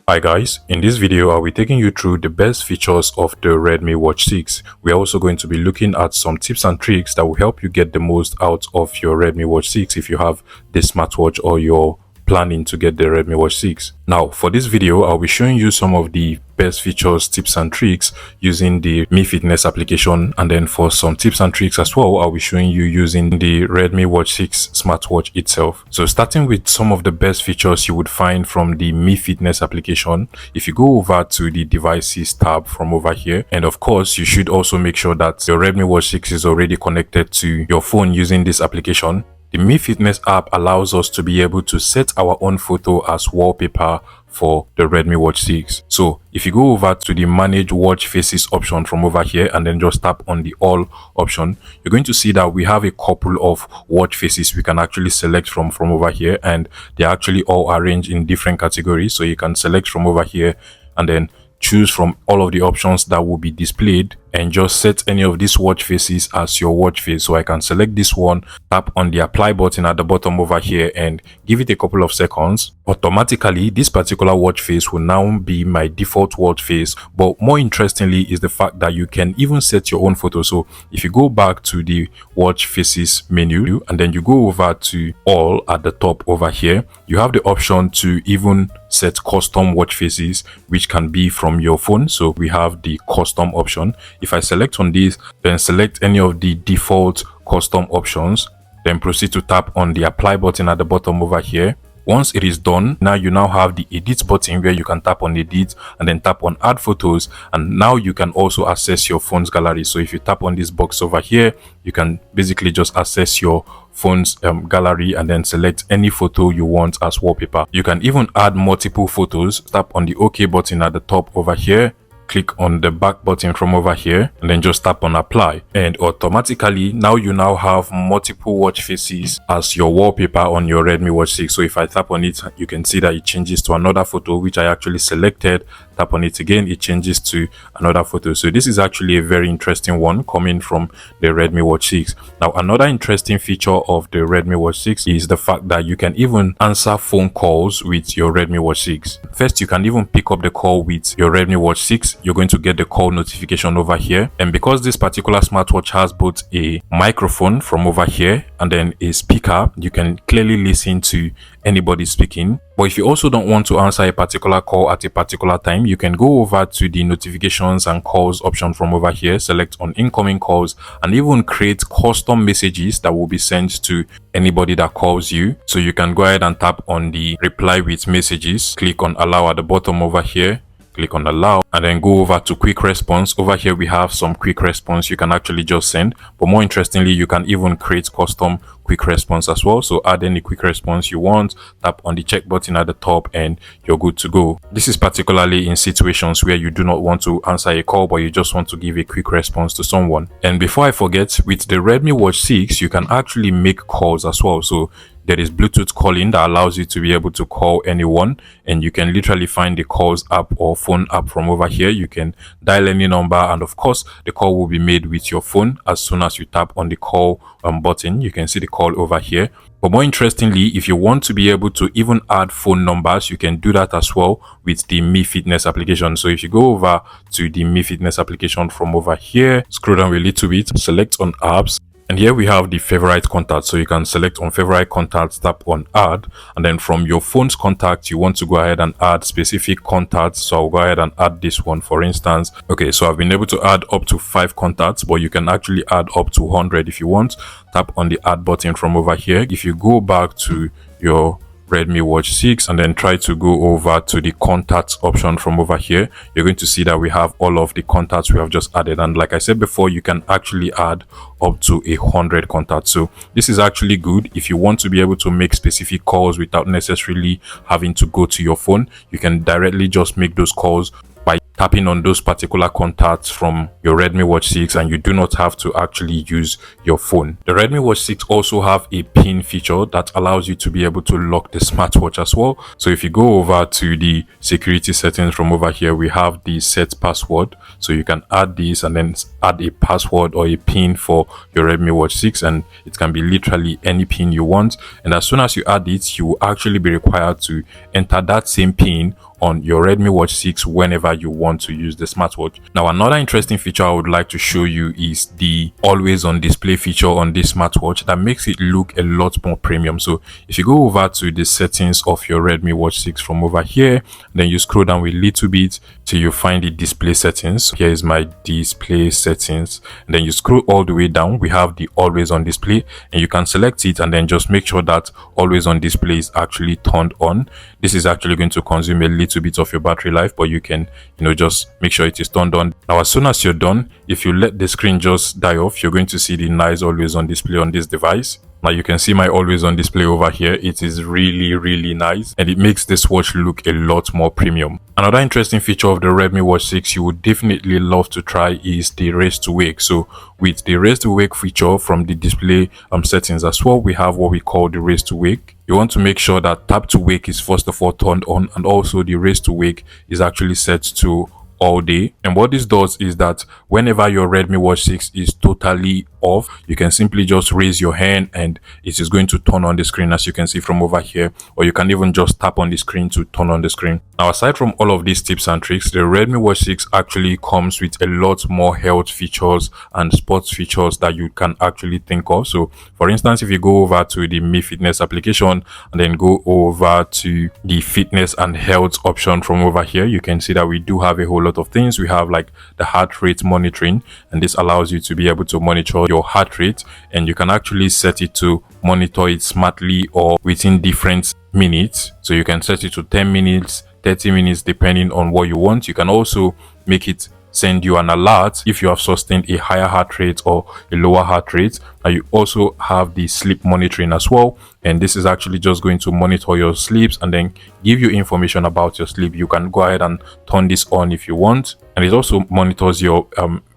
Hi guys, in this video I'll be taking you through the best features of the Redmi Watch 6. We're also going to be looking at some tips and tricks that will help you get the most out of your Redmi Watch 6 if you have this smartwatch or you're planning to get the Redmi Watch 6. Now for this video I'll be showing you some of the best features, tips and tricks using the Mi Fitness application, and then for some tips and tricks as well I'll be showing you using the Redmi Watch 6 smartwatch itself. So starting with some of the best features you would find from the Mi Fitness application, if you go over to the devices tab from over here, and of course you should also make sure that your Redmi Watch 6 is already connected to your phone using this application. The Mi Fitness app allows us to be able to set our own photo as wallpaper for the Redmi Watch 6. So if you go over to the manage watch faces option from over here and then just tap on the all option, you're going to see that we have a couple of watch faces we can actually select from over here, and they're actually all arranged in different categories. So you can select from over here and then choose from all of the options that will be displayed and just set any of these watch faces as your watch face. So I can select this one, tap on the apply button at the bottom over here and give it a couple of seconds. Automatically this particular watch face will now be my default watch face, but more interestingly is the fact that you can even set your own photo. So if you go back to the watch faces menu and then you go over to all at the top over here, you have the option to even set custom watch faces, which can be from your phone. So we have the custom option. If I select on this, then select any of the default custom options, then proceed to tap on the apply button at the bottom over here. Once it is done, now you have the edit button where you can tap on edit and then tap on add photos, and now you can also access your phone's gallery. So if you tap on this box over here, you can basically just access your phone's gallery and then select any photo you want as wallpaper. You can even add multiple photos. Tap on the OK button at the top over here, click on the back button from over here and then just tap on apply, and automatically now you have multiple watch faces as your wallpaper on your Redmi Watch 6. So if I tap on it, you can see that it changes to another photo which I actually selected. Tap on it again, it changes to another photo. So this is actually a very interesting one coming from the Redmi Watch 6. Now another interesting feature of the Redmi Watch 6 is the fact that you can even answer phone calls with your Redmi Watch 6. First, you can even pick up the call with your Redmi Watch 6. You're going to get the call notification over here, and because this particular smartwatch has both a microphone from over here and then a speaker, you can clearly listen to anybody speaking. But if you also don't want to answer a particular call at a particular time, you can go over to the notifications and calls option from over here, select on incoming calls, and even create custom messages that will be sent to anybody that calls you. So you can go ahead and tap on the reply with messages, click on allow at the bottom over here, click on allow, and then go over to quick response. Over here we have some quick response you can actually just send, but more interestingly you can even create custom quick response as well. So add any quick response you want, tap on the check button at the top and you're good to go. This is particularly in situations where you do not want to answer a call but you just want to give a quick response to someone. And before I forget, with the Redmi Watch 6 you can actually make calls as well. So there is Bluetooth calling that allows you to be able to call anyone, and you can literally find the calls app or phone app from over here. You can dial any number, and of course the call will be made with your phone. As soon as you tap on the call button, you can see the call over here. But more interestingly, if you want to be able to even add phone numbers, you can do that as well with the Mi Fitness application. So if you go over to the Mi Fitness application from over here, scroll down a little bit, select on apps, and here we have the favorite contacts. So you can select on favorite contacts, tap on add, and then from your phone's contacts you want to go ahead and add specific contacts. So I'll go ahead and add this one for instance. Okay, so I've been able to add up to 5 contacts, but you can actually add up to 100 if you want. Tap on the add button from over here. If you go back to your Redmi Watch 6 and then try to go over to the contacts option from over here, you're going to see that we have all of the contacts we have just added, and like I said before, you can actually add up to 100 contacts. So this is actually good if you want to be able to make specific calls without necessarily having to go to your phone. You can directly just make those calls by tapping on those particular contacts from your Redmi Watch 6, and you do not have to actually use your phone. The Redmi Watch 6 also have a pin feature that allows you to be able to lock the smartwatch as well. So if you go over to the security settings from over here, we have the set password. So you can add this and then add a password or a pin for your Redmi Watch 6, and it can be literally any pin you want. And as soon as you add it, you will actually be required to enter that same pin on your Redmi Watch 6 whenever you want to use the smartwatch. Now, another interesting feature I would like to show you is the always on display feature on this smartwatch that makes it look a lot more premium. So if you go over to the settings of your Redmi Watch 6 from over here, then you scroll down a little bit till you find the display settings. Here is my display settings, and then you scroll all the way down. We have the always on display, and you can select it and then just make sure that always on display is actually turned on. This is actually going to consume a little bit of your battery life, but you can just make sure it is turned on. Now, as soon as you're done, if you let the screen just die off, you're going to see the nice always on display on this device. Now you can see my always on display over here. It is really nice, and it makes this watch look a lot more premium. Another interesting feature of the Redmi Watch 6 you would definitely love to try is the raise to wake. So with the raise to wake feature from the display settings as well, we have what we call the raise to wake. You want to make sure that tap to wake is first of all turned on, and also the raise to wake is actually set to all day. And what this does is that whenever your Redmi Watch 6 is totally off, you can simply just raise your hand and it is going to turn on the screen, as you can see from over here, or you can even just tap on the screen to turn on the screen. Now, aside from all of these tips and tricks, the Redmi Watch 6 actually comes with a lot more health features and sports features that you can actually think of. So for instance, if you go over to the Mi Fitness application and then go over to the fitness and health option from over here, you can see that we do have a whole lot of things. We have like the heart rate monitoring, and this allows you to be able to monitor your heart rate, and you can actually set it to monitor it smartly or within different minutes. So you can set it to 10 minutes, 30 minutes, depending on what you want. You can also make it send you an alert if you have sustained a higher heart rate or a lower heart rate. And you also have the sleep monitoring as well, and this is actually just going to monitor your sleeps and then give you information about your sleep. You can go ahead and turn this on if you want, and it also monitors your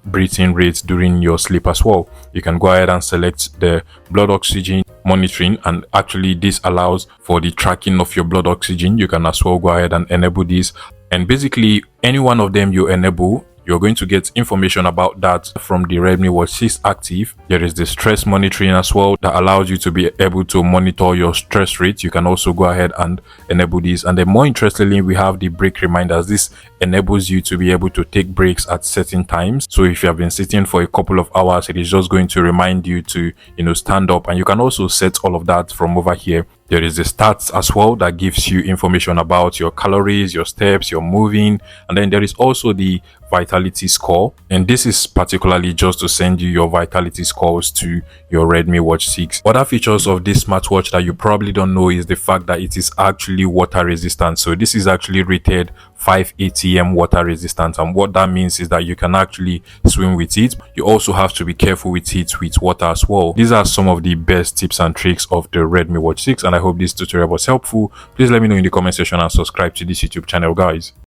breathing rates during your sleep as well. You can go ahead and select the blood oxygen monitoring, and actually this allows for the tracking of your blood oxygen. You can as well go ahead and enable this, and basically any one of them you enable, you're going to get information about that from the Redmi Watch 6 Active. There is the stress monitoring as well that allows you to be able to monitor your stress rate. You can also go ahead and enable this. And then more interestingly, we have the break reminders. This enables you to be able to take breaks at certain times. So if you have been sitting for a couple of hours, it is just going to remind you to stand up, and you can also set all of that from over here. There is the stats as well that gives you information about your calories, your steps, your moving, and then there is also the vitality score, and this is particularly just to send you your vitality scores to your Redmi Watch 6. Other features of this smartwatch that you probably don't know is the fact that it is actually water resistant. So this is actually rated 5 ATM water resistant, and what that means is that you can actually swim with it. You also have to be careful with it with water as well. These are some of the best tips and tricks of the Redmi Watch 6, and I hope this tutorial was helpful. Please let me know in the comment section and subscribe to this YouTube channel, guys.